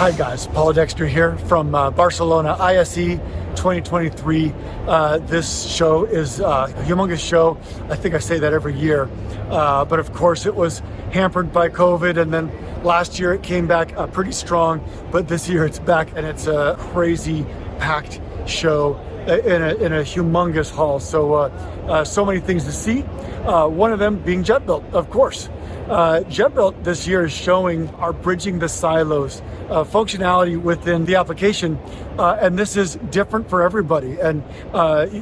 Hi guys, Paul Dexter here from Barcelona ISE 2023. This show is a humongous show. I think I say that every year, but of course it was hampered by COVID, and then last year it came back pretty strong, but this year it's back and it's a crazy packed show in a humongous hall. So many things to see. One of them being Jetbuilt, of course. Jetbuilt this year is showing our bridging the silos functionality within the application, and this is different for everybody. And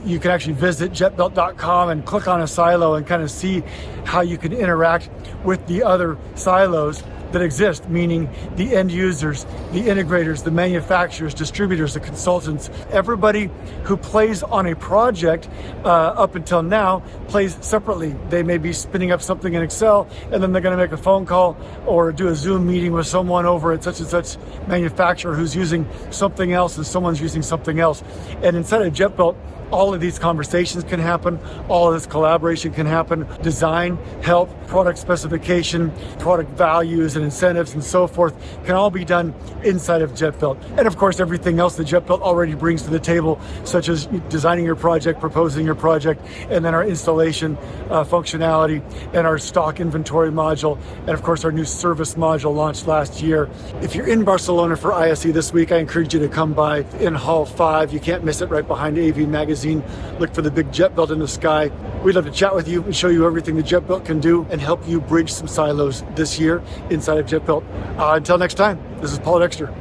you can actually visit jetbuilt.com and click on a silo and kind of see how you can interact with the other silos that exist, meaning the end users, the integrators, the manufacturers, distributors, the consultants. Everybody who plays on a project up until now plays separately. They may be spinning up something in Excel, and then they're going to make a phone call or do a Zoom meeting with someone over at such and such manufacturer who's using something else and someone's using something else. And inside of Jetbuilt, all of these conversations can happen, all of this collaboration can happen, design, help, product specification, product values and incentives and so forth can all be done inside of Jetbuilt. And of course, everything else that Jetbuilt already brings to the table, such as designing your project, proposing your project, and then our installation functionality and our stock inventory module, and of course, our new service module launched last year. If you're in Barcelona for ISE this week, I encourage you to come by in Hall 5. You can't miss it, right behind AV Magazine. Look for the big Jetbuilt in the sky. We'd love to chat with you and show you everything that Jetbuilt can do and help you bridge some silos this year inside of Jetbuilt. Until next time, this is Paul Dexter.